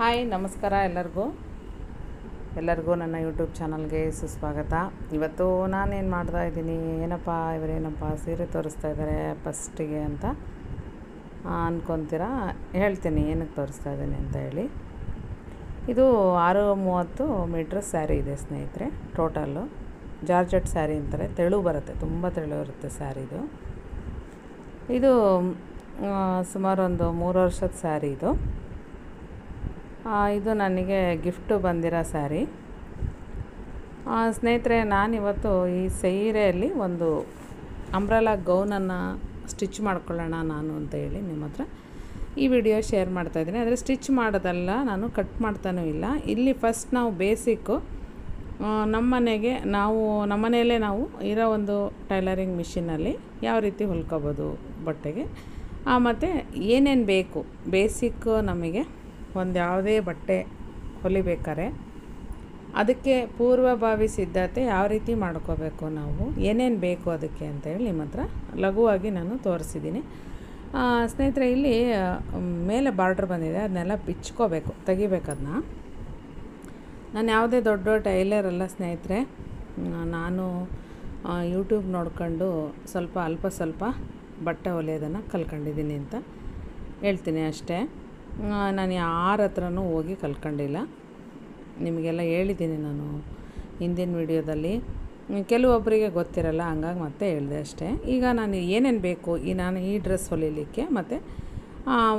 Hi ನಮಸ್ಕಾರ ಎಲ್ಲರಿಗೂ ನನ್ನ ಯೂಟ್ಯೂಬ್ ಚಾನಲ್ಗೆ ಸುಸ್ವಾಗತ. ಇವತ್ತು ನಾನೇನು ಮಾಡ್ತಾ ಇದ್ದೀನಿ, ಇವರೇನಪ್ಪ ಸೀರೆ ತೋರಿಸ್ತಾ ಇದ್ದಾರೆ ಫಸ್ಟಿಗೆ ಅಂತ ಅಂದ್ಕೊತೀರಾ. ಹೇಳ್ತೀನಿ ಏನಕ್ಕೆ ತೋರಿಸ್ತಾ ಇದ್ದೀನಿ ಅಂತ ಹೇಳಿ. ಇದು 630 ಮೀಟ್ರ್ ಸ್ಯಾರಿ ಇದೆ ಸ್ನೇಹಿತರೆ. ಟೋಟಲ್ಲು ಜಾರ್ಜೆಟ್ ಸ್ಯಾರಿ ಅಂತಾರೆ, ತೆಳು ಬರುತ್ತೆ, ತುಂಬ ತೆಳು ಇರುತ್ತೆ ಸ್ಯಾರಿದು. ಇದು ಸುಮಾರು ಒಂದು 3 ವರ್ಷದ ಸ್ಯಾರಿ ಇದು. ಇದು ನನಗೆ ಗಿಫ್ಟು ಬಂದಿರೋ ಸ್ಯಾರಿ. ಸ್ನೇಹಿತರೆ, ನಾನಿವತ್ತು ಈ ಸೀರೆಯಲ್ಲಿ ಒಂದು ಅಂಬ್ರೆಲಾ ಗೌನನ್ನು ಸ್ಟಿಚ್ ಮಾಡ್ಕೊಳ್ಳೋಣ ನಾನು ಅಂತ ಹೇಳಿ ನಿಮ್ಮ ಹತ್ರ ಈ ವಿಡಿಯೋ ಶೇರ್ ಮಾಡ್ತಾಯಿದ್ದೀನಿ. ಆದರೆ ಸ್ಟಿಚ್ ಮಾಡೋದಲ್ಲ, ನಾನು ಕಟ್ ಮಾಡ್ತಾನೂ ಇಲ್ಲ. ಇಲ್ಲಿ ಫಸ್ಟ್ ನಾವು ಬೇಸಿಕ್ಕು ನಮ್ಮನೆಯಲ್ಲೇ ನಾವು ಇರೋ ಒಂದು ಟೈಲರಿಂಗ್ ಮಿಷಿನಲ್ಲಿ ಯಾವ ರೀತಿ ಹೊಲ್ಕೋಬೋದು ಬಟ್ಟೆಗೆ, ಮತ್ತು ಏನೇನು ಬೇಕು ಬೇಸಿಕ್ಕು ನಮಗೆ ಒಂದು ಯಾವುದೇ ಬಟ್ಟೆ ಹೊಲಿಬೇಕಾರೆ ಅದಕ್ಕೆ ಪೂರ್ವಭಾವಿ ಸಿದ್ಧತೆ ಯಾವ ರೀತಿ ಮಾಡ್ಕೋಬೇಕು, ನಾವು ಏನೇನು ಬೇಕು ಅದಕ್ಕೆ ಅಂತೇಳಿ ನಿಮ್ಮ ಹತ್ರ ಲಘುವಾಗಿ ನಾನು ತೋರಿಸಿದ್ದೀನಿ. ಸ್ನೇಹಿತರೆ, ಇಲ್ಲಿ ಮೇಲೆ ಬಾರ್ಡ್ರ್ ಬಂದಿದೆ, ಅದನ್ನೆಲ್ಲ ಬಿಚ್ಕೋಬೇಕು, ತೆಗಿಬೇಕು ಅದನ್ನ. ನಾನು ಯಾವುದೇ ದೊಡ್ಡ ಟೈಲರ್ ಅಲ್ಲ ಸ್ನೇಹಿತರೆ. ನಾನು ಯೂಟ್ಯೂಬ್ ನೋಡ್ಕೊಂಡು ಸ್ವಲ್ಪ ಬಟ್ಟೆ ಹೊಲಿಯೋದನ್ನು ಕಲ್ತ್ಕೊಂಡಿದ್ದೀನಿ ಅಂತ ಹೇಳ್ತೀನಿ ಅಷ್ಟೇ. ನಾನು ಯಾರ ಹತ್ರನೂ ಹೋಗಿ ಕಲ್ತ್ಕೊಂಡಿಲ್ಲ. ನಿಮಗೆಲ್ಲ ಹೇಳಿದ್ದೀನಿ ನಾನು ಹಿಂದಿನ ವಿಡಿಯೋದಲ್ಲಿ. ಕೆಲವೊಬ್ಬರಿಗೆ ಗೊತ್ತಿರಲ್ಲ, ಹಂಗಾಗಿ ಮತ್ತೆ ಹೇಳಿದೆ ಅಷ್ಟೇ. ಈಗ ನಾನು ಏನೇನು ಬೇಕು ನಾನು ಈ ಡ್ರೆಸ್ ಹೊಲಿಲಿಕ್ಕೆ ಮತ್ತು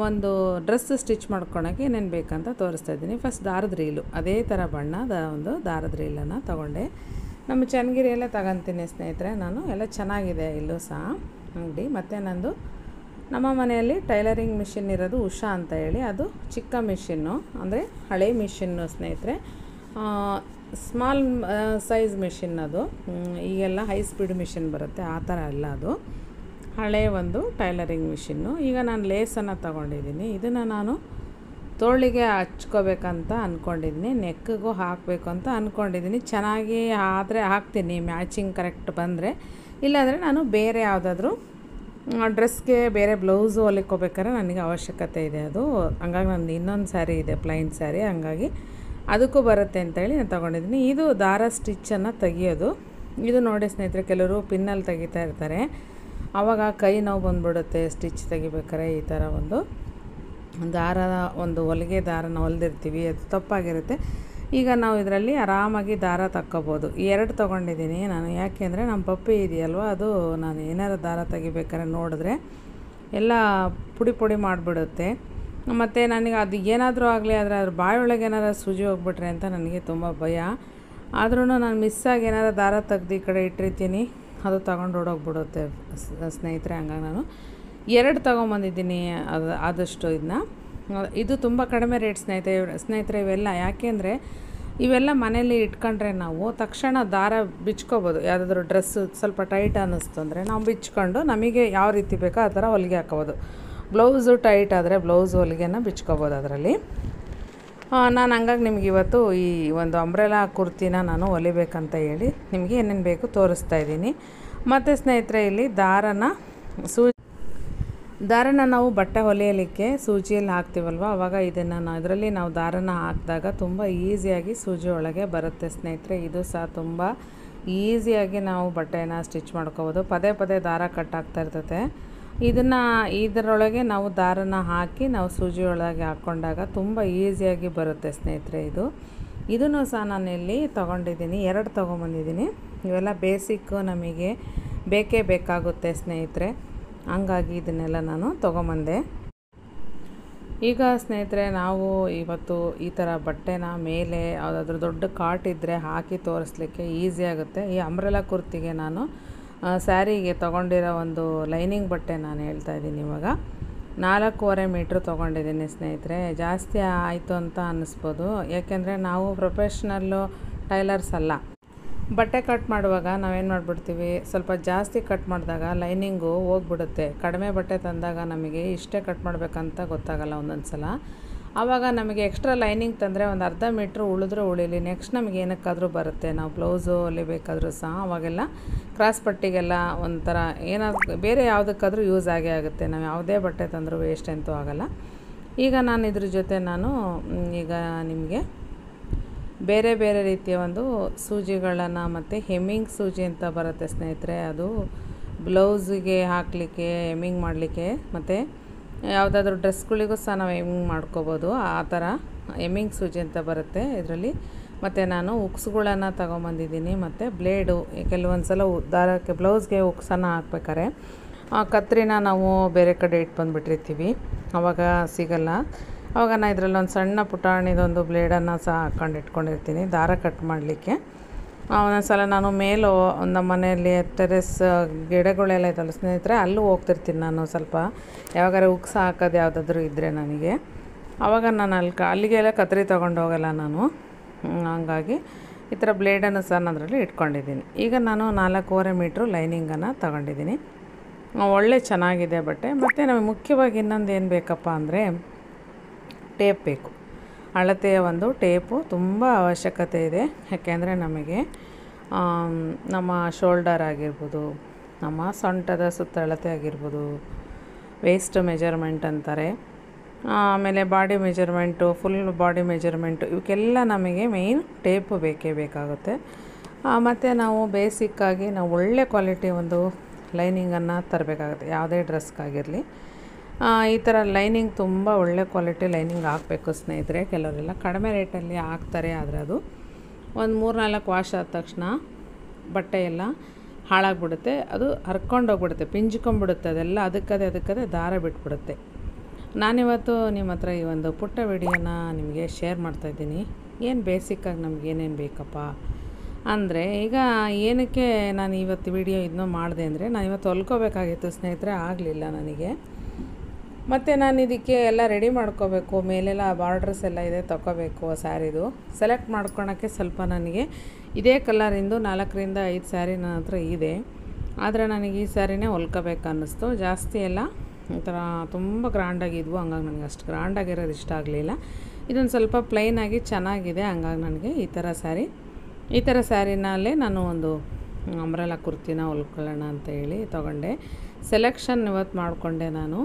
ಒಂದು ಡ್ರೆಸ್ ಸ್ಟಿಚ್ ಮಾಡ್ಕೊಳಕ್ಕೆ ಏನೇನು ಬೇಕಂತ ತೋರಿಸ್ತಾ ಇದ್ದೀನಿ. ಫಸ್ಟ್ ದಾರದ ರೀಲು, ಅದೇ ಥರ ಬಣ್ಣದ ಒಂದು ದಾರದ ರೀಲನ್ನು ತೊಗೊಂಡೆ. ನಮ್ಮ ಚನ್ನಗಿರಿಯಲ್ಲೇ ತಗೊತೀನಿ ಸ್ನೇಹಿತರೆ ನಾನು. ಎಲ್ಲ ಚೆನ್ನಾಗಿದೆ ಇಲ್ಲೂ ಸಹ ಅಂಗಡಿ. ಮತ್ತು ನಂದು ನಮ್ಮ ಮನೆಯಲ್ಲಿ ಟೈಲರಿಂಗ್ ಮಿಷಿನ್ ಇರೋದು ಉಷಾ ಅಂತ ಹೇಳಿ, ಅದು ಚಿಕ್ಕ ಮಿಷಿನ್ನು, ಅಂದರೆ ಹಳೆ ಮಿಷಿನ್ನು ಸ್ನೇಹಿತರೆ. ಸ್ಮಾಲ್ ಸೈಜ್ ಮಿಷಿನ್ ಅದು. ಈಗೆಲ್ಲ ಹೈ ಸ್ಪೀಡ್ ಮಿಷಿನ್ ಬರುತ್ತೆ, ಆ ಥರ ಅಲ್ಲ ಅದು. ಹಳೆ ಒಂದು ಟೈಲರಿಂಗ್ ಮಿಷಿನ್ನು. ಈಗ ನಾನು ಲೇಸನ್ನು ತಗೊಂಡಿದ್ದೀನಿ. ಇದನ್ನು ನಾನು ತೋಳಿಗೆ ಹಚ್ಕೋಬೇಕಂತ ಅಂದ್ಕೊಂಡಿದ್ದೀನಿ, ನೆಕ್ಕಿಗೂ ಹಾಕಬೇಕು ಅಂತ ಅಂದ್ಕೊಂಡಿದ್ದೀನಿ. ಚೆನ್ನಾಗಿ ಆದರೆ ಹಾಕ್ತೀನಿ, ಮ್ಯಾಚಿಂಗ್ ಕರೆಕ್ಟ್ ಬಂದರೆ. ಇಲ್ಲಾಂದರೆ ನಾನು ಬೇರೆ ಯಾವುದಾದ್ರೂ ಡ್ರೆಸ್ಗೆ ಬೇರೆ ಬ್ಲೌಸು ಹೊಲಿಕೋಬೇಕಾದ್ರೆ ನನಗೆ ಅವಶ್ಯಕತೆ ಇದೆ ಅದು. ಹಂಗಾಗಿ ನಂದು ಇನ್ನೊಂದು ಸ್ಯಾರಿ ಇದೆ, ಪ್ಲೈನ್ ಸ್ಯಾರಿ, ಹಂಗಾಗಿ ಅದಕ್ಕೂ ಬರುತ್ತೆ ಅಂತೇಳಿ ನಾನು ತೊಗೊಂಡಿದ್ದೀನಿ. ಇದು ದಾರ ಸ್ಟಿಚ್ಚನ್ನು ತೆಗಿಯೋದು. ಇದು ನೋಡಿ ಸ್ನೇಹಿತರೆ, ಕೆಲವರು ಪಿನ್ನಲ್ಲಿ ತೆಗಿತಾ ಇರ್ತಾರೆ, ಆವಾಗ ಕೈ ನೋವು ಬಂದುಬಿಡುತ್ತೆ ಸ್ಟಿಚ್ ತೆಗಿಬೇಕಾರೆ. ಈ ಥರ ಒಂದು ಹೊಲಿಗೆ ದಾರನ ಹೊಲಿದಿರ್ತೀವಿ, ಅದು ತಪ್ಪಾಗಿರುತ್ತೆ. ಈಗ ನಾವು ಇದರಲ್ಲಿ ಆರಾಮಾಗಿ ದಾರ ತಕ್ಕೋಬೋದು. 2 ತೊಗೊಂಡಿದ್ದೀನಿ ನಾನು. ಯಾಕೆ ಅಂದರೆ ನಮ್ಮ ಪಪ್ಪಿ ಇದೆಯಲ್ವ, ಅದು ನಾನು ಏನಾರು ದಾರ ತೆಗಿಬೇಕಾದ್ರೆ ನೋಡಿದ್ರೆ ಎಲ್ಲ ಪುಡಿ ಮಾಡಿಬಿಡುತ್ತೆ. ಮತ್ತು ನನಗೆ ಅದು ಏನಾದರೂ ಆಗಲಿ, ಆದರೆ ಅದ್ರ ಬಾಯೊಳಗೆ ಏನಾರು ಸೂಜಿ ಹೋಗ್ಬಿಟ್ರೆ ಅಂತ ನನಗೆ ತುಂಬ ಭಯ. ಆದ್ರೂ ನಾನು ಮಿಸ್ಸಾಗಿ ಏನಾರು ದಾರ ತೆಗ್ದು ಈ ಕಡೆ ಇಟ್ಟಿರ್ತೀನಿ, ಅದು ತಗೊಂಡು ಓಡೋಗ್ಬಿಡುತ್ತೆ ಸ್ನೇಹಿತರೆ. ಹಂಗಾಗಿ ನಾನು 2 ತೊಗೊಂಬಂದಿದ್ದೀನಿ. ಆದಷ್ಟು ಇದು ತುಂಬ ಕಡಿಮೆ ರೇಟ್ ಸ್ನೇಹಿತರೆ ಇವೆಲ್ಲ. ಯಾಕೆಂದರೆ ಇವೆಲ್ಲ ಮನೇಲಿ ಇಟ್ಕೊಂಡ್ರೆ ನಾವು ತಕ್ಷಣ ದಾರ ಬಿಚ್ಕೋಬೋದು. ಯಾವುದಾದ್ರೂ ಡ್ರೆಸ್ಸು ಸ್ವಲ್ಪ ಟೈಟ್ ಅನ್ನಿಸ್ತು ಅಂದರೆ ನಾವು ಬಿಚ್ಕೊಂಡು ನಮಗೆ ಯಾವ ರೀತಿ ಬೇಕೋ ಆ ಥರ ಹೊಲಿಗೆ ಹಾಕೋಬೋದು. ಬ್ಲೌಸು ಟೈಟ್ ಆದರೆ ಬ್ಲೌಸ್ ಹೊಲಿಗೆನ ಬಿಚ್ಕೋಬೋದು ಅದರಲ್ಲಿ. ನಾನು ಹಂಗಾಗಿ ನಿಮ್ಗೆ ಇವತ್ತು ಈ ಒಂದು ಅಂಬ್ರೆಲಾ ಕುರ್ತಿನ ನಾನು ಹೊಲಿಬೇಕಂತ ಹೇಳಿ ನಿಮಗೆ ಏನೇನು ಬೇಕು ತೋರಿಸ್ತಾ ಇದ್ದೀನಿ. ಮತ್ತು ಸ್ನೇಹಿತರೆ, ಇಲ್ಲಿ ದಾರನ ನಾವು ಬಟ್ಟೆ ಹೊಲಿಯಲಿಕ್ಕೆ ಸೂಜಿಯಲ್ಲಿ ಹಾಕ್ತೀವಲ್ವ, ಆವಾಗ ಇದರಲ್ಲಿ ನಾವು ದಾರನ ಹಾಕಿದಾಗ ತುಂಬ ಈಸಿಯಾಗಿ ಸೂಜಿ ಒಳಗೆ ಬರುತ್ತೆ ಸ್ನೇಹಿತರೆ. ಇದು ಸಹ ತುಂಬ ಈಸಿಯಾಗಿ ನಾವು ಬಟ್ಟೆನ ಸ್ಟಿಚ್ ಮಾಡ್ಕೋಬೋದು. ಪದೇ ದಾರ ಕಟ್ಟಾಗ್ತಾ ಇರ್ತದೆ. ಇದರೊಳಗೆ ನಾವು ದಾರನ ಹಾಕಿ ನಾವು ಸೂಜಿ ಒಳಗೆ ಹಾಕ್ಕೊಂಡಾಗ ತುಂಬ ಈಸಿಯಾಗಿ ಬರುತ್ತೆ ಸ್ನೇಹಿತರೆ. ಇದನ್ನು ಸಹ ನಾನು ಇಲ್ಲಿ ತೊಗೊಂಡಿದ್ದೀನಿ, 2 ತೊಗೊಂಬಂದಿದ್ದೀನಿ. ಇವೆಲ್ಲ ಬೇಸಿಕ್ಕು ನಮಗೆ ಬೇಕೇ ಬೇಕಾಗುತ್ತೆ ಸ್ನೇಹಿತರೆ, ಹಂಗಾಗಿ ಇದನ್ನೆಲ್ಲ ನಾನು ತೊಗೊಂಬಂದೆ. ಈಗ ಸ್ನೇಹಿತರೆ, ನಾವು ಇವತ್ತು ಈ ಥರ ಬಟ್ಟೆನ ಮೇಲೆ ಯಾವುದಾದ್ರೂ ದೊಡ್ಡ ಕಾಟ್ ಇದ್ದರೆ ಹಾಕಿ ತೋರಿಸ್ಲಿಕ್ಕೆ ಈಸಿ ಆಗುತ್ತೆ. ಈ ಅಂಬ್ರೆಲಾ ಕುರ್ತಿಗೆ ನಾನು ಸ್ಯಾರಿಗೆ ತೊಗೊಂಡಿರೋ ಒಂದು ಲೈನಿಂಗ್ ಬಟ್ಟೆ ನಾನು ಹೇಳ್ತಾ ಇದ್ದೀನಿ. ಇವಾಗ 4.25 ಮೀಟ್ರ್ ತೊಗೊಂಡಿದ್ದೀನಿ ಸ್ನೇಹಿತರೆ. ಜಾಸ್ತಿ ಆಯಿತು ಅಂತ ಅನ್ನಿಸ್ಬೋದು, ಯಾಕೆಂದರೆ ನಾವು ಪ್ರೊಫೆಷ್ನಲ್ಲು ಟೈಲರ್ಸ್ ಅಲ್ಲ. ಬಟ್ಟೆ ಕಟ್ ಮಾಡುವಾಗ ನಾವೇನು ಮಾಡಿಬಿಡ್ತೀವಿ, ಸ್ವಲ್ಪ ಜಾಸ್ತಿ ಕಟ್ ಮಾಡಿದಾಗ ಲೈನಿಂಗು ಹೋಗ್ಬಿಡುತ್ತೆ. ಕಡಿಮೆ ಬಟ್ಟೆ ತಂದಾಗ ನಮಗೆ ಇಷ್ಟೇ ಕಟ್ ಮಾಡಬೇಕಂತ ಗೊತ್ತಾಗಲ್ಲ ಒಂದೊಂದು ಸಲ. ಆವಾಗ ನಮಗೆ ಎಕ್ಸ್ಟ್ರಾ ಲೈನಿಂಗ್ ತಂದರೆ ಒಂದು ಅರ್ಧ ಮೀಟ್ರ್ ಉಳಿದ್ರೂ ಉಳಿಲಿ, ನೆಕ್ಸ್ಟ್ ನಮಗೆ ಏನಕ್ಕಾದರೂ ಬರುತ್ತೆ. ನಾವು ಬ್ಲೌಸು ಹೊಲಿಬೇಕಾದ್ರೂ ಸಹ ಅವಾಗೆಲ್ಲ ಕ್ರಾಸ್ ಪಟ್ಟಿಗೆಲ್ಲ ಒಂಥರ ಏನಾದ್ರು ಬೇರೆ ಯಾವುದಕ್ಕಾದ್ರೂ ಯೂಸ್ ಆಗೇ ಆಗುತ್ತೆ. ನಾವು ಯಾವುದೇ ಬಟ್ಟೆ ತಂದರೂ ವೇಸ್ಟ್ ಅಂತೂ ಆಗೋಲ್ಲ. ಈಗ ನಾನು ಇದ್ರ ಜೊತೆ ಈಗ ನಿಮಗೆ ಬೇರೆ ಬೇರೆ ರೀತಿಯ ಒಂದು ಸೂಜಿಗಳನ್ನು ಮತ್ತು ಹೆಮ್ಮಿಂಗ್ ಸೂಜಿ ಅಂತ ಬರುತ್ತೆ ಸ್ನೇಹಿತರೆ, ಅದು ಬ್ಲೌಸಿಗೆ ಹಾಕಲಿಕ್ಕೆ ಹೆಮ್ಮಿಂಗ್ ಮಾಡಲಿಕ್ಕೆ ಮತ್ತು ಯಾವುದಾದ್ರೂ ಡ್ರೆಸ್ಗಳಿಗೂ ಸಹ ನಾವು ಹೆಮ್ಮಿಂಗ್ ಮಾಡ್ಕೋಬೋದು. ಆ ಥರ ಹೆಮ್ಮಿಂಗ್ ಸೂಜಿ ಅಂತ ಬರುತ್ತೆ ಇದರಲ್ಲಿ. ಮತ್ತು ನಾನು ಉಕ್ಸ್ಗಳನ್ನು ತೊಗೊಂಬಂದಿದ್ದೀನಿ ಮತ್ತು ಬ್ಲೇಡು. ಕೆಲವೊಂದು ಸಲ ದಾರಕ್ಕೆ ಬ್ಲೌಸ್ಗೆ ಉಕ್ಸನ್ನು ಹಾಕ್ಬೇಕಾರೆ ಕತ್ರಿನ ನಾವು ಬೇರೆ ಕಡೆ ಇಟ್ಟು ಬಂದುಬಿಟ್ಟಿರ್ತೀವಿ, ಆವಾಗ ಸಿಗಲ್ಲ. ಆವಾಗ ನಾನು ಇದರಲ್ಲೊಂದು ಸಣ್ಣ ಪುಟಾಣಿದೊಂದು ಬ್ಲೇಡನ್ನು ಸಹ ಹಾಕ್ಕೊಂಡು ಇಟ್ಕೊಂಡಿರ್ತೀನಿ ದಾರ ಕಟ್ ಮಾಡಲಿಕ್ಕೆ. ಒಂದೊಂದು ಸಲ ನಾನು ಮೇಲೂ ನಮ್ಮ ಮನೆಯಲ್ಲಿ ಟೆರೆಸ್ ಗಿಡಗಳೆಲ್ಲ ಇದ್ದಲ್ಲ ಸ್ನೇಹಿತರೆ, ಅಲ್ಲೂ ಹೋಗ್ತಿರ್ತೀನಿ ನಾನು. ಸ್ವಲ್ಪ ಯಾವಾಗಾರ ಉಕ್ಸ್ ಹಾಕೋದು ಯಾವುದಾದ್ರೂ ಇದ್ದರೆ ನನಗೆ, ಆವಾಗ ನಾನು ಅಲ್ಲಿಗೆಲ್ಲ ಕತ್ರಿ ತೊಗೊಂಡು ಹೋಗಲ್ಲ ನಾನು. ಹಂಗಾಗಿ ಈ ಥರ ಬ್ಲೇಡನ್ನು ಸಹ ನಾನು ಅದರಲ್ಲಿ ಇಟ್ಕೊಂಡಿದ್ದೀನಿ. ಈಗ ನಾನು 4.25 ಮೀಟ್ರು ಲೈನಿಂಗನ್ನು ತಗೊಂಡಿದ್ದೀನಿ. ಒಳ್ಳೆ ಚೆನ್ನಾಗಿದೆ ಬಟ್ಟೆ. ಮತ್ತು ನಮಗೆ ಮುಖ್ಯವಾಗಿ ಇನ್ನೊಂದು ಏನು ಬೇಕಪ್ಪ ಅಂದರೆ ಟೇಪ್ ಬೇಕು. ಅಳತೆಯ ಒಂದು ಟೇಪು ತುಂಬ ಅವಶ್ಯಕತೆ ಇದೆ. ಯಾಕೆಂದರೆ ನಮಗೆ ನಮ್ಮ ಶೋಲ್ಡರ್ ಆಗಿರ್ಬೋದು, ನಮ್ಮ ಸೊಂಟದ ಸುತ್ತ ಅಳತೆ ಆಗಿರ್ಬೋದು, ವೇಸ್ಟ್ ಮೆಜರ್ಮೆಂಟ್ ಅಂತಾರೆ, ಆಮೇಲೆ body measurement, full body measurement, ಇವಕ್ಕೆಲ್ಲ ನಮಗೆ ಮೇಯ್ನ್ ಟೇಪು ಬೇಕೇ ಬೇಕಾಗುತ್ತೆ. ಮತ್ತು ನಾವು ಬೇಸಿಕ್ಕಾಗಿ ನಾವು ಒಳ್ಳೆ ಕ್ವಾಲಿಟಿ ಒಂದು ಲೈನಿಂಗನ್ನು ತರಬೇಕಾಗುತ್ತೆ ಯಾವುದೇ ಡ್ರೆಸ್ಗಾಗಿರಲಿ. ಈ ಥರ ಲೈನಿಂಗ್ ತುಂಬ ಒಳ್ಳೆ ಕ್ವಾಲಿಟಿ ಲೈನಿಂಗ್ ಹಾಕಬೇಕು ಸ್ನೇಹಿತರೆ. ಕೆಲವರೆಲ್ಲ ಕಡಿಮೆ ರೇಟಲ್ಲಿ ಹಾಕ್ತಾರೆ, ಆದರೆ ಅದು ಒಂದು 3-4 ವಾಶ್ ಆದ ತಕ್ಷಣ ಬಟ್ಟೆ ಎಲ್ಲ ಹಾಳಾಗಿಬಿಡುತ್ತೆ, ಅದು ಹರ್ಕೊಂಡೋಗ್ಬಿಡುತ್ತೆ, ಪಿಂಜ್ಕೊಂಬಿಡುತ್ತೆ, ಅದೆಲ್ಲ ಅದಕ್ಕದೇ ದಾರ ಬಿಟ್ಬಿಡುತ್ತೆ. ನಾನಿವತ್ತು ನಿಮ್ಮ ಹತ್ರ ಈ ಒಂದು ಪುಟ್ಟ ವಿಡಿಯೋನ ನಿಮಗೆ ಶೇರ್ ಮಾಡ್ತಾಯಿದ್ದೀನಿ. ಏನು ಬೇಸಿಕ್ಕಾಗಿ ನಮಗೇನೇನು ಬೇಕಪ್ಪ ಅಂದರೆ, ಈಗ ಏನಕ್ಕೆ ನಾನು ಇವತ್ತು ವಿಡಿಯೋ ಇದನ್ನು ಮಾಡಿದೆ ಅಂದರೆ, ನಾನು ಇವತ್ತು ಹೊಲ್ಕೋಬೇಕಾಗಿತ್ತು ಸ್ನೇಹಿತರೆ, ಆಗಲಿಲ್ಲ ನನಗೆ. ಮತ್ತು ನಾನು ಇದಕ್ಕೆ ಎಲ್ಲ ರೆಡಿ ಮಾಡ್ಕೋಬೇಕು, ಮೇಲೆಲ್ಲ ಬಾರ್ಡ್ರಸ್ ಎಲ್ಲ ಇದೆ, ತೊಗೋಬೇಕು ಸ್ಯಾರಿದು. ಸೆಲೆಕ್ಟ್ ಮಾಡ್ಕೊಳಕ್ಕೆ ಸ್ವಲ್ಪ ನನಗೆ ಇದೇ ಕಲರಿಂದು 4-5 ಸ್ಯಾರಿ ನನ್ನ ಹತ್ರ ಇದೆ, ಆದರೆ ನನಗೆ ಈ ಸ್ಯಾರಿನೇ ಹೊಲ್ಕೋಬೇಕು ಅನ್ನಿಸ್ತು. ಜಾಸ್ತಿ ಎಲ್ಲ ಒಂಥರ ತುಂಬ ಗ್ರ್ಯಾಂಡಾಗಿದ್ವು, ಹಂಗಾಗಿ ನನಗೆ ಅಷ್ಟು ಗ್ರ್ಯಾಂಡಾಗಿರೋದು ಇಷ್ಟ ಆಗಲಿಲ್ಲ. ಇದೊಂದು ಸ್ವಲ್ಪ ಪ್ಲೈನಾಗಿ ಚೆನ್ನಾಗಿದೆ, ಹಂಗಾಗಿ ನನಗೆ ಈ ಥರ ಸ್ಯಾರಿನಲ್ಲೇ ನಾನು ಒಂದು ಅಂಬ್ರೆಲಾ ಕುರ್ತಿನ ಹೊಲ್ಕೊಳ್ಳೋಣ ಅಂತ ಹೇಳಿ ತೊಗೊಂಡೆ. ಸೆಲೆಕ್ಷನ್ ಇವತ್ತು ಮಾಡಿಕೊಂಡೆ ನಾನು.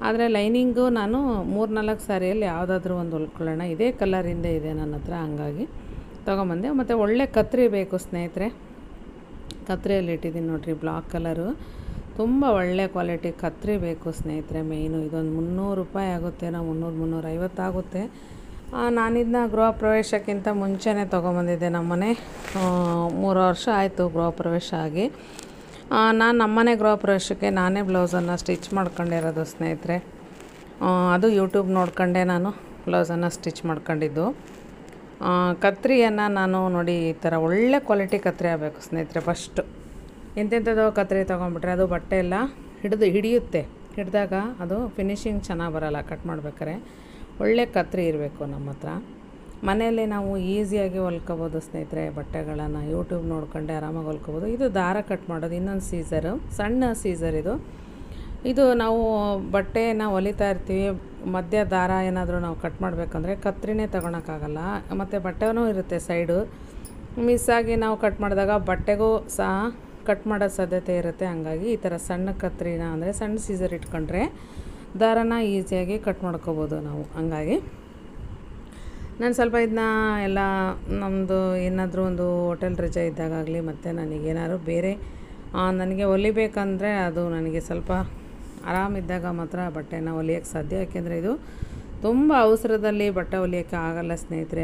ಆದರೆ ಲೈನಿಂಗು ನಾನು 3-4 ಸ್ಯಾರಿಯಲ್ಲಿ ಯಾವುದಾದ್ರೂ ಒಂದು ಹೊಲ್ಕೊಳ್ಳೋಣ, ಇದೇ ಕಲರಿಂದ ಇದೆ ನನ್ನ ಹತ್ರ, ಹಂಗಾಗಿ ತೊಗೊಂಬಂದೆ. ಮತ್ತು ಒಳ್ಳೆ ಕತ್ರಿ ಬೇಕು ಸ್ನೇಹಿತರೆ. ಕತ್ರಿಯಲ್ಲಿ ಇಟ್ಟಿದ್ದೀನಿ ನೋಡಿರಿ, ಬ್ಲಾಕ್ ಕಲರು, ತುಂಬ ಒಳ್ಳೆ ಕ್ವಾಲಿಟಿ ಕತ್ರಿ ಬೇಕು ಸ್ನೇಹಿತರೆ. ಮೇಯ್ನು ಇದೊಂದು 300 ರೂಪಾಯಿ ಆಗುತ್ತೆ, 300-350 ಆಗುತ್ತೆ. ನಾನಿದನ್ನ ಗೃಹ ಪ್ರವೇಶಕ್ಕಿಂತ ಮುಂಚೆನೇ ತೊಗೊಂಬಂದಿದ್ದೆ. ನಮ್ಮನೆ 3 ವರ್ಷ ಆಯಿತು ಗೃಹ ಪ್ರವೇಶ ಆಗಿ. ನಾನು ನಮ್ಮನೆ ಗೃಹ ಪ್ರವೇಶಕ್ಕೆ ನಾನೇ ಬ್ಲೌಸನ್ನು ಸ್ಟಿಚ್ ಮಾಡ್ಕೊಂಡಿರೋದು ಸ್ನೇಹಿತರೆ. ಅದು ಯೂಟ್ಯೂಬ್ ನೋಡ್ಕೊಂಡೆ ನಾನು ಬ್ಲೌಸನ್ನು ಸ್ಟಿಚ್ ಮಾಡ್ಕೊಂಡಿದ್ದು. ಕತ್ರಿಯನ್ನು ನಾನು ನೋಡಿ, ಈ ಥರ ಒಳ್ಳೆ ಕ್ವಾಲಿಟಿ ಕತ್ರಿ ಆಗಬೇಕು ಸ್ನೇಹಿತರೆ. ಫಸ್ಟು ಎಂತೆಂಥದೋ ಕತ್ರಿ ತೊಗೊಂಬಿಟ್ರೆ ಅದು ಬಟ್ಟೆ ಎಲ್ಲ ಹಿಡಿಯುತ್ತೆ, ಹಿಡಿದಾಗ ಅದು ಫಿನಿಶಿಂಗ್ ಚೆನ್ನಾಗಿ ಬರೋಲ್ಲ ಕಟ್ ಮಾಡ್ಬೇಕಾರೆ. ಒಳ್ಳೆ ಕತ್ರಿ ಇರಬೇಕು ನಮ್ಮ ಹತ್ರ. ಮನೆಯಲ್ಲೇ ನಾವು ಈಸಿಯಾಗಿ ಹೊಲ್ಕೋಬೋದು ಸ್ನೇಹಿತರೆ ಬಟ್ಟೆಗಳನ್ನು. ಯೂಟ್ಯೂಬ್ ನೋಡ್ಕೊಂಡೆ ಆರಾಮಾಗಿ ಹೊಲ್ಕೋಬೋದು. ಇದು ದಾರ ಕಟ್ ಮಾಡೋದು ಇನ್ನೊಂದು ಸೀಸರು, ಸಣ್ಣ ಸೀಸರ್ ಇದು ನಾವು ಬಟ್ಟೆನ ಹೊಲಿತಾ ಇರ್ತೀವಿ, ಮಧ್ಯ ದಾರ ಏನಾದರೂ ನಾವು ಕಟ್ ಮಾಡಬೇಕಂದ್ರೆ ಕತ್ರಿನೇ ತೊಗೊಳಕ್ಕಾಗಲ್ಲ. ಮತ್ತು ಬಟ್ಟೆನೂ ಇರುತ್ತೆ ಸೈಡು, ಮಿಸ್ಸಾಗಿ ನಾವು ಕಟ್ ಮಾಡಿದಾಗ ಬಟ್ಟೆಗೂ ಸಹ ಕಟ್ ಮಾಡೋ ಸಾಧ್ಯತೆ ಇರುತ್ತೆ. ಹಂಗಾಗಿ ಈ ಥರ ಸಣ್ಣ ಕತ್ರಿನ ಅಂದರೆ ಸಣ್ಣ ಸೀಸರ್ ಇಟ್ಕೊಂಡ್ರೆ ದಾರನ ಈಸಿಯಾಗಿ ಕಟ್ ಮಾಡ್ಕೋಬೋದು ನಾವು. ಹಂಗಾಗಿ ನಾನು ಸ್ವಲ್ಪ ಇದನ್ನ ಎಲ್ಲ ನಮ್ಮದು ಏನಾದರೂ ಒಂದು ಹೋಟೆಲ್ ರಜೆ ಇದ್ದಾಗಲಿ, ಮತ್ತು ನನಗೇನಾದ್ರು ಬೇರೆ ನನಗೆ ಹೊಲಿಬೇಕಂದ್ರೆ ಅದು ನನಗೆ ಸ್ವಲ್ಪ ಆರಾಮಿದ್ದಾಗ ಮಾತ್ರ ಬಟ್ಟೆನ ಹೊಲಿಯೋಕ್ಕೆ ಸಾಧ್ಯ. ಯಾಕೆಂದರೆ ಇದು ತುಂಬ ಅವಸರದಲ್ಲಿ ಬಟ್ಟೆ ಹೊಲಿಯೋಕ್ಕೆ ಆಗಲ್ಲ ಸ್ನೇಹಿತರೆ.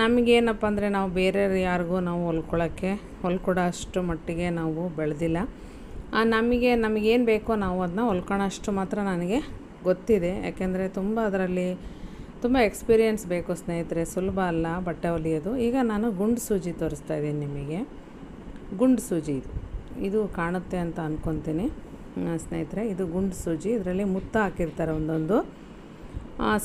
ನಮಗೇನಪ್ಪ ಅಂದರೆ ನಾವು ಬೇರೆ ಯಾರಿಗೂ ನಾವು ಹೊಲ್ಕೊಡೋ ಅಷ್ಟು ಮಟ್ಟಿಗೆ ನಾವು ಬೆಳೆದಿಲ್ಲ. ನಮಗೇನು ಬೇಕೋ ನಾವು ಅದನ್ನ ಹೊಲ್ಕೊಳ್ಳೋಷ್ಟು ಮಾತ್ರ ನನಗೆ ಗೊತ್ತಿದೆ. ಯಾಕೆಂದರೆ ಅದರಲ್ಲಿ ತುಂಬ ಎಕ್ಸ್ಪೀರಿಯೆನ್ಸ್ ಬೇಕು ಸ್ನೇಹಿತರೆ, ಸುಲಭ ಅಲ್ಲ ಬಟ್ಟೆ ಹೊಲಿಯೋದು. ಈಗ ನಾನು ಗುಂಡು ಸೂಜಿ ತೋರಿಸ್ತಾ ಇದ್ದೀನಿ ನಿಮಗೆ. ಗುಂಡು ಸೂಜಿ ಇದು ಕಾಣುತ್ತೆ ಅಂತ ಅಂದ್ಕೊತೀನಿ ಸ್ನೇಹಿತರೆ. ಇದು ಗುಂಡು ಸೂಜಿ, ಇದರಲ್ಲಿ ಮುತ್ತು ಹಾಕಿರ್ತಾರೆ, ಒಂದೊಂದು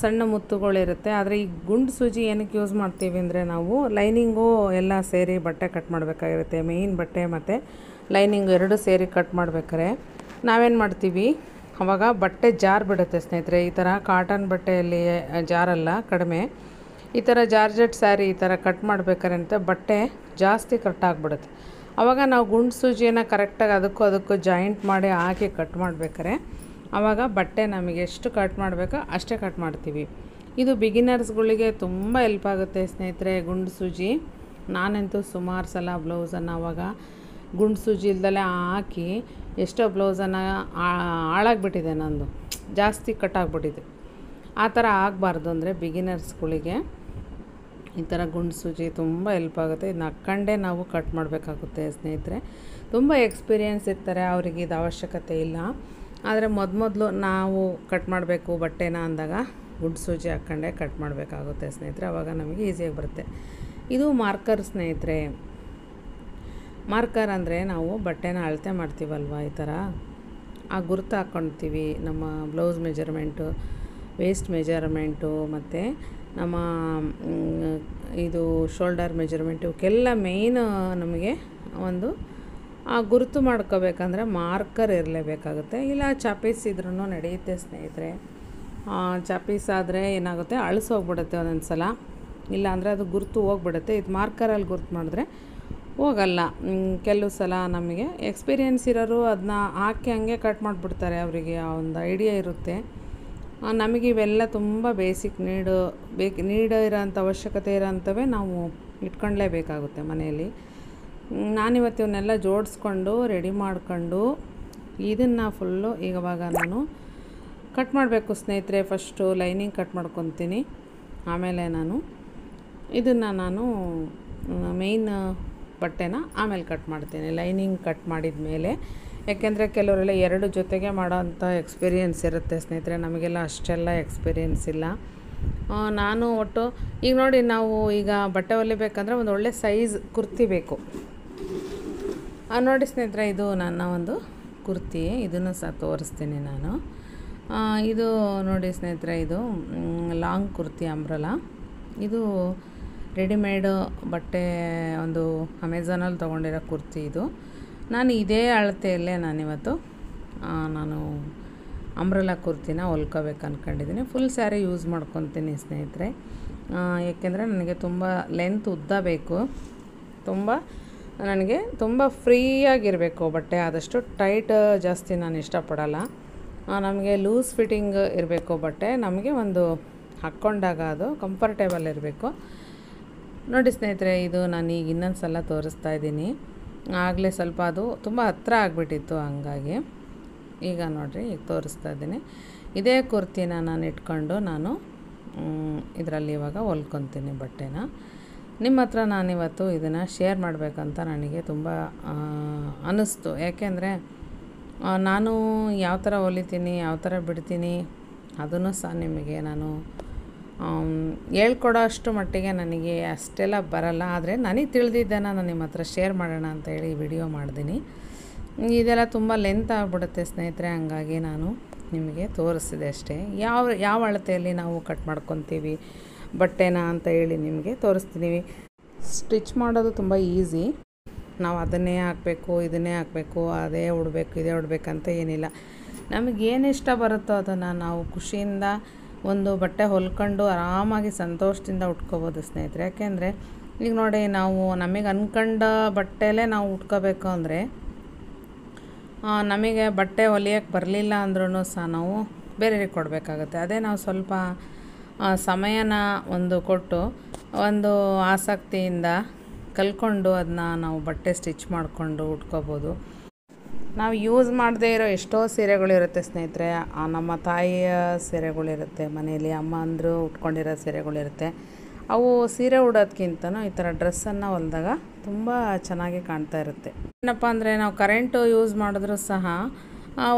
ಸಣ್ಣ ಮುತ್ತುಗಳಿರುತ್ತೆ. ಆದರೆ ಈ ಗುಂಡು ಸೂಜಿ ಏನಕ್ಕೆ ಯೂಸ್ ಮಾಡ್ತೀವಿ ಅಂದರೆ, ನಾವು ಲೈನಿಂಗು ಎಲ್ಲ ಸೇರಿ ಬಟ್ಟೆ ಕಟ್ ಮಾಡಬೇಕಾಗಿರುತ್ತೆ. ಮೇಯ್ನ್ ಬಟ್ಟೆ ಮತ್ತು ಲೈನಿಂಗು 2 ಸೇರಿ ಕಟ್ ಮಾಡ್ಬೇಕಾರೆ ನಾವೇನು ಮಾಡ್ತೀವಿ, ಆವಾಗ ಬಟ್ಟೆ ಜಾರ್ ಬಿಡುತ್ತೆ ಸ್ನೇಹಿತರೆ. ಈ ಥರ ಕಾಟನ್ ಬಟ್ಟೆಯಲ್ಲಿ ಜಾರಲ್ಲ, ಕಡಿಮೆ. ಈ ಥರ ಜಾರ್ಜೆಟ್ ಸ್ಯಾರಿ ಈ ಥರ ಕಟ್ ಮಾಡ್ಬೇಕಾರೆ ಅಂತ ಬಟ್ಟೆ ಜಾಸ್ತಿ ಕಟ್ ಆಗಿಬಿಡುತ್ತೆ. ಆವಾಗ ನಾವು ಗುಂಡು ಸೂಜಿಯನ್ನು ಕರೆಕ್ಟಾಗಿ ಅದಕ್ಕೂ ಜಾಯಿಂಟ್ ಮಾಡಿ ಹಾಕಿ ಕಟ್ ಮಾಡ್ಬೇಕಾರೆ ಆವಾಗ ಬಟ್ಟೆ ನಮಗೆ ಎಷ್ಟು ಕಟ್ ಮಾಡಬೇಕೋ ಅಷ್ಟೇ ಕಟ್ ಮಾಡ್ತೀವಿ. ಇದು ಬಿಗಿನರ್ಸ್ಗಳಿಗೆ ತುಂಬ ಹೆಲ್ಪ್ ಆಗುತ್ತೆ ಸ್ನೇಹಿತರೆ. ಗುಂಡು ಸೂಜಿ ನಾನಂತೂ ಸುಮಾರು ಸಲ ಬ್ಲೌಸನ್ನು ಆವಾಗ ಗುಂಡು ಸೂಜಿ ಇಲ್ದಲೇ ಹಾಕಿ ಎಷ್ಟೋ ಬ್ಲೌಸನ್ನು ಹಾಳಾಗಿಬಿಟ್ಟಿದೆ, ನಂದು ಜಾಸ್ತಿ ಕಟ್ಟಾಗ್ಬಿಟ್ಟಿದೆ. ಆ ಥರ ಆಗಬಾರ್ದು ಅಂದರೆ ಬಿಗಿನರ್ಸ್ಗಳಿಗೆ ಈ ಥರ ಗುಂಡು ಸೂಜಿ ತುಂಬ ಹೆಲ್ಪ್ ಆಗುತ್ತೆ. ಇದನ್ನ ಹಾಕ್ಕೊಂಡೇ ನಾವು ಕಟ್ ಮಾಡಬೇಕಾಗುತ್ತೆ ಸ್ನೇಹಿತರೆ. ತುಂಬ ಎಕ್ಸ್ಪೀರಿಯೆನ್ಸ್ ಇರ್ತಾರೆ, ಅವರಿಗೆ ಇದು ಅವಶ್ಯಕತೆ ಇಲ್ಲ. ಆದರೆ ಮೊದಲು ನಾವು ಕಟ್ ಮಾಡಬೇಕು ಬಟ್ಟೆನ ಅಂದಾಗ ಗುಂಡು ಸೂಜಿ ಹಾಕ್ಕೊಂಡೇ ಕಟ್ ಮಾಡಬೇಕಾಗುತ್ತೆ ಸ್ನೇಹಿತರೆ. ಆವಾಗ ನಮಗೆ ಈಸಿಯಾಗಿ ಬರುತ್ತೆ. ಇದು ಮಾರ್ಕರ್ ಸ್ನೇಹಿತರೆ. ಮಾರ್ಕರ್ ಅಂದರೆ ನಾವು ಬಟ್ಟೆನ ಅಳತೆ ಮಾಡ್ತೀವಲ್ವ, ಈ ಥರ ಆ ಗುರುತು ಹಾಕ್ಕೊಳ್ತೀವಿ. ನಮ್ಮ ಬ್ಲೌಸ್ ಮೆಜರ್ಮೆಂಟು, ವೇಸ್ಟ್ ಮೆಜರ್ಮೆಂಟು ಮತ್ತು ನಮ್ಮ ಇದು ಶೋಲ್ಡರ್ ಮೆಜರ್ಮೆಂಟು ಇವಕ್ಕೆಲ್ಲ ಮೇಯ್ನ್ ನಮಗೆ ಒಂದು ಆ ಗುರುತು ಮಾಡ್ಕೋಬೇಕಂದ್ರೆ ಮಾರ್ಕರ್ ಇರಲೇಬೇಕಾಗುತ್ತೆ. ಇಲ್ಲ ಚಾಪೀಸ್ ಇದ್ರೂ ನಡೆಯುತ್ತೆ ಸ್ನೇಹಿತರೆ. ಚಾಪೀಸ್ ಆದರೆ ಏನಾಗುತ್ತೆ, ಅಳಿಸೋಗ್ಬಿಡುತ್ತೆ ಒಂದೊಂದು ಸಲ, ಇಲ್ಲಾಂದರೆ ಅದು ಗುರುತು ಹೋಗ್ಬಿಡುತ್ತೆ. ಇದು ಮಾರ್ಕರಲ್ಲಿ ಗುರುತು ಮಾಡಿದ್ರೆ ಹೋಗಲ್ಲ. ಕೆಲವು ಸಲ ನಮಗೆ ಎಕ್ಸ್ಪೀರಿಯೆನ್ಸ್ ಇರೋರು ಅದನ್ನ ಹಾಕಿ ಹಂಗೆ ಕಟ್ ಮಾಡಿಬಿಡ್ತಾರೆ, ಅವರಿಗೆ ಆ ಒಂದು ಐಡಿಯಾ ಇರುತ್ತೆ. ನಮಗೆ ಇವೆಲ್ಲ ತುಂಬ ಬೇಸಿಕ್ ನೀಡ್ ಇರೋಂಥ ಅವಶ್ಯಕತೆ ಇರೋಂಥವೇ ನಾವು ಇಟ್ಕೊಳ್ಳೇಬೇಕಾಗುತ್ತೆ ಮನೆಯಲ್ಲಿ. ನಾನಿವತ್ತು ಇವನ್ನೆಲ್ಲ ಜೋಡಿಸ್ಕೊಂಡು ರೆಡಿ ಮಾಡ್ಕೊಂಡು ಇದನ್ನು ಫುಲ್ಲು ಇವಾಗ ನಾನು ಕಟ್ ಮಾಡಬೇಕು ಸ್ನೇಹಿತರೆ. ಫಸ್ಟು ಲೈನಿಂಗ್ ಕಟ್ ಮಾಡ್ಕೊತೀನಿ, ಆಮೇಲೆ ನಾನು ಮೇಯ್ನ್ ಬಟ್ಟೆನ ಆಮೇಲೆ ಕಟ್ ಮಾಡ್ತೀನಿ. ಲೈನಿಂಗ್ ಕಟ್ ಮಾಡಿದ ಮೇಲೆ, ಯಾಕೆಂದರೆ ಕೆಲವರೆಲ್ಲ ಎರಡು ಜೊತೆಗೆ ಮಾಡೋಂಥ ಎಕ್ಸ್ಪೀರಿಯೆನ್ಸ್ ಇರುತ್ತೆ ಸ್ನೇಹಿತರೆ. ನಮಗೆಲ್ಲ ಅಷ್ಟೆಲ್ಲ ಎಕ್ಸ್ಪೀರಿಯೆನ್ಸ್ ಇಲ್ಲ. ನಾನು ಒಟ್ಟು ಈಗ ನೋಡಿ, ನಾವು ಈಗ ಬಟ್ಟೆ ಹೊಲಿಬೇಕಂದ್ರೆ ಒಂದು ಒಳ್ಳೆ ಸೈಜ್ ಕುರ್ತಿ ಬೇಕು. ನೋಡಿ ಸ್ನೇಹಿತರೆ, ಇದು ನನ್ನ ಒಂದು ಕುರ್ತಿ, ಇದನ್ನು ಸಹ ತೋರಿಸ್ತೀನಿ ನಾನು. ಇದು ನೋಡಿ ಸ್ನೇಹಿತರೆ, ಇದು ಲಾಂಗ್ ಕುರ್ತಿ ಅಂಬ್ರಲಾ. ಇದು ರೆಡಿಮೇಡ್ ಬಟ್ಟೆ ಒಂದು ಅಮೆಝಾನಲ್ಲಿ ತೊಗೊಂಡಿರೋ ಕುರ್ತಿ ಇದು. ನಾನು ಇದೇ ಅಳತೆಯಲ್ಲೇ ನಾನಿವತ್ತು ಅಂಬ್ರೆಲಾ ಕುರ್ತಿನ ಹೊಲ್ಕೋಬೇಕು ಅಂದ್ಕೊಂಡಿದ್ದೀನಿ. ಫುಲ್ ಸ್ಯಾರಿ ಯೂಸ್ ಮಾಡ್ಕೊತೀನಿ ಸ್ನೇಹಿತರೆ. ಏಕೆಂದರೆ ನನಗೆ ತುಂಬ ಲೆಂತ್ ಉದ್ದ ಬೇಕು, ನನಗೆ ತುಂಬ ಫ್ರೀಯಾಗಿರಬೇಕು ಬಟ್ಟೆ. ಆದಷ್ಟು ಟೈಟ್ ಜಾಸ್ತಿ ನಾನು ಇಷ್ಟಪಡಲ್ಲ. ನಮಗೆ ಲೂಸ್ ಫಿಟ್ಟಿಂಗ್ ಇರಬೇಕು ಬಟ್ಟೆ. ನಮಗೆ ಒಂದು ಹಾಕ್ಕೊಂಡಾಗ ಅದು ಕಂಫರ್ಟೇಬಲ್ ಇರಬೇಕು. ನೋಡಿ ಸ್ನೇಹಿತರೆ, ಇದು ನಾನು ಈಗ ಇನ್ನೊಂದು ಸಲ ತೋರಿಸ್ತಾ ಇದ್ದೀನಿ. ಆಗಲೇ ಸ್ವಲ್ಪ ಅದು ತುಂಬ ಹತ್ತಿರ ಆಗಿಬಿಟ್ಟಿತ್ತು, ಹಂಗಾಗಿ ಈಗ ನೋಡಿರಿ ಈಗ ತೋರಿಸ್ತಾ ಇದ್ದೀನಿ. ಇದೇ ಕುರ್ತಿನ ನಾನು ಇಟ್ಕೊಂಡು ಇದರಲ್ಲಿ ಇವಾಗ ಹೊಲ್ಕೊತೀನಿ ಬಟ್ಟೆನ. ನಿಮ್ಮ ಹತ್ರ ನಾನಿವತ್ತು ಇದನ್ನು ಶೇರ್ ಮಾಡಬೇಕಂತ ನನಗೆ ತುಂಬ ಅನ್ನಿಸ್ತು. ಯಾಕೆಂದರೆ ನಾನು ಯಾವ ಥರ ಹೊಲಿತೀನಿ, ಯಾವ ಥರ ಬಿಡ್ತೀನಿ ಅದನ್ನು ಸಹ ನಿಮಗೆ ನಾನು ಹೇಳ್ಕೊಡೋ ಅಷ್ಟು ಮಟ್ಟಿಗೆ ನನಗೆ ಅಷ್ಟೆಲ್ಲ ಬರಲ್ಲ. ಆದರೆ ನನಗೆ ತಿಳಿದಿದ್ದನ್ನು ನಾನು ನಿಮ್ಮ ಹತ್ರ ಶೇರ್ ಮಾಡೋಣ ಅಂತ ಹೇಳಿ ವಿಡಿಯೋ ಮಾಡಿದ್ದೀನಿ. ಇದೆಲ್ಲ ತುಂಬ ಲೆಂತ್ ಆಗಿಬಿಡುತ್ತೆ ಸ್ನೇಹಿತರೆ, ಹಂಗಾಗಿ ನಾನು ನಿಮಗೆ ತೋರಿಸಿದೆ ಅಷ್ಟೇ. ಯಾವ ಅಳತೆಯಲ್ಲಿ ನಾವು ಕಟ್ ಮಾಡ್ಕೊತೀವಿ ಬಟ್ಟೆನ ಅಂತ ಹೇಳಿ ನಿಮಗೆ ತೋರಿಸ್ತೀನಿ. ಸ್ಟಿಚ್ ಮಾಡೋದು ತುಂಬ ಈಸಿ. ನಾವು ಅದನ್ನೇ ಹಾಕಬೇಕು, ಇದನ್ನೇ ಹಾಕಬೇಕು, ಅದೇ ಉಡಬೇಕು, ಇದೇ ಉಡಬೇಕಂತ ಏನಿಲ್ಲ. ನಮಗೇನು ಇಷ್ಟ ಬರುತ್ತೋ ಅದನ್ನು ನಾವು ಖುಷಿಯಿಂದ ಒಂದು ಬಟ್ಟೆ ಹೊಲ್ಕೊಂಡು ಆರಾಮಾಗಿ ಸಂತೋಷದಿಂದ ಉಟ್ಕೋಬೋದು ಸ್ನೇಹಿತರೆ. ಯಾಕೆಂದರೆ ಈಗ ನೋಡಿ, ನಾವು ನಮಗೆ ಅಂದ್ಕೊಂಡ ಬಟ್ಟೆಲೇ ನಾವು ಉಟ್ಕೋಬೇಕು ಅಂದರೆ, ನಮಗೆ ಬಟ್ಟೆ ಹೊಲಿಯೋಕ್ಕೆ ಬರಲಿಲ್ಲ ಅಂದ್ರೂ ಸಹ ನಾವು ಬೇರೆಯವ್ರಿಗೆ ಕೊಡಬೇಕಾಗುತ್ತೆ. ಅದೇ ನಾವು ಸ್ವಲ್ಪ ಸಮಯನ ಕೊಟ್ಟು ಒಂದು ಆಸಕ್ತಿಯಿಂದ ಕಲ್ತ್ಕೊಂಡು ಅದನ್ನ ನಾವು ಬಟ್ಟೆ ಸ್ಟಿಚ್ ಮಾಡಿಕೊಂಡು ಉಟ್ಕೋಬೋದು. ನಾವು ಯೂಸ್ ಮಾಡದೇ ಇರೋ ಎಷ್ಟೋ ಸೀರೆಗಳಿರುತ್ತೆ ಸ್ನೇಹಿತರೆ. ನಮ್ಮ ತಾಯಿಯ ಸೀರೆಗಳಿರುತ್ತೆ, ಮನೆಯಲ್ಲಿ ಅಮ್ಮ ಅಂದರು ಉಟ್ಕೊಂಡಿರೋ ಸೀರೆಗಳಿರುತ್ತೆ. ಅವು ಸೀರೆ ಉಡೋದಕ್ಕಿಂತನೂ ಈ ಥರ ಡ್ರೆಸ್ಸನ್ನು ಹೊಲಿದಾಗ ತುಂಬ ಚೆನ್ನಾಗಿ ಕಾಣ್ತಾ ಇರುತ್ತೆ. ಏನಪ್ಪ ಅಂದರೆ, ನಾವು ಕರೆಂಟು ಯೂಸ್ ಮಾಡಿದ್ರೂ ಸಹ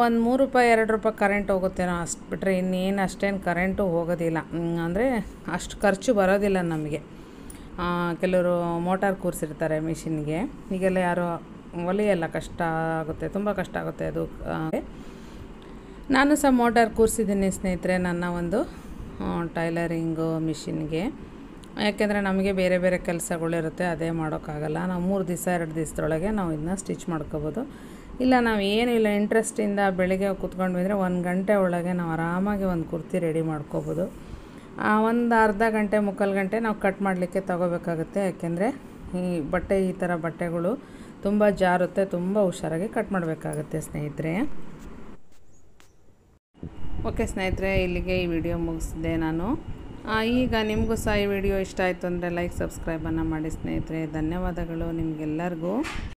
ಒಂದು ₹3 2 ಕರೆಂಟ್ ಹೋಗುತ್ತೇನೋ, ಅಷ್ಟು ಬಿಟ್ಟರೆ ಇನ್ನೇನು ಅಷ್ಟೇನು ಕರೆಂಟು ಹೋಗೋದಿಲ್ಲ. ಅಂದರೆ ಅಷ್ಟು ಖರ್ಚು ಬರೋದಿಲ್ಲ ನಮಗೆ. ಕೆಲವರು ಮೋಟಾರ್ ಕೂರಿಸಿರ್ತಾರೆ ಮಿಷಿನ್ಗೆ, ಈಗೆಲ್ಲ ಯಾರೋ ಹೊಲಿಯಲ್ಲ, ಕಷ್ಟ ಆಗುತ್ತೆ, ತುಂಬ ಕಷ್ಟ ಆಗುತ್ತೆ ಅದು. ನಾನು ಸಹ ಮೋಟಾರ್ ಕೂರಿಸಿದ್ದೀನಿ ಸ್ನೇಹಿತರೆ ನನ್ನ ಒಂದು ಟೈಲರಿಂಗು ಮಿಷಿನ್ಗೆ. ಯಾಕೆಂದರೆ ನಮಗೆ ಬೇರೆ ಬೇರೆ ಕೆಲಸಗಳಿರುತ್ತೆ, ಅದೇ ಮಾಡೋಕ್ಕಾಗಲ್ಲ. ನಾವು 3 ದಿವಸ 2 ದಿವಸದೊಳಗೆ ನಾವು ಇದನ್ನ ಸ್ಟಿಚ್ ಮಾಡ್ಕೋಬೋದು. ಇಲ್ಲ ನಾವು ಏನಿಲ್ಲ ಇಂಟ್ರೆಸ್ಟಿಂದ ಬೆಳಿಗ್ಗೆ ಕೂತ್ಕೊಂಡು ಬಂದರೆ 1 ಗಂಟೆ ಒಳಗೆ ನಾವು ಆರಾಮಾಗಿ ಒಂದು ಕುರ್ತಿ ರೆಡಿ ಮಾಡ್ಕೋಬೋದು. ಒಂದು ಅರ್ಧ ಗಂಟೆ 3/4 ಗಂಟೆ ನಾವು ಕಟ್ ಮಾಡಲಿಕ್ಕೆ ತಗೋಬೇಕಾಗುತ್ತೆ. ಯಾಕೆಂದರೆ ಈ ಥರ ಬಟ್ಟೆಗಳು ತುಂಬ ಜಾರುತ್ತೆ, ತುಂಬ ಹುಷಾರಾಗಿ ಕಟ್ ಮಾಡಬೇಕಾಗುತ್ತೆ ಸ್ನೇಹಿತರೆ. ಓಕೆ ಸ್ನೇಹಿತರೆ, ಇಲ್ಲಿಗೆ ಈ ವಿಡಿಯೋ ಮುಗಿಸಿದೆ ನಾನು. ಈಗ ನಿಮಗೂ ಸಹ ಈ ವಿಡಿಯೋ ಇಷ್ಟ ಆಯಿತು ಅಂದರೆ ಲೈಕ್ ಸಬ್ಸ್ಕ್ರೈಬನ್ನು ಮಾಡಿ ಸ್ನೇಹಿತರೆ. ಧನ್ಯವಾದಗಳು ನಿಮಗೆಲ್ಲರಿಗೂ.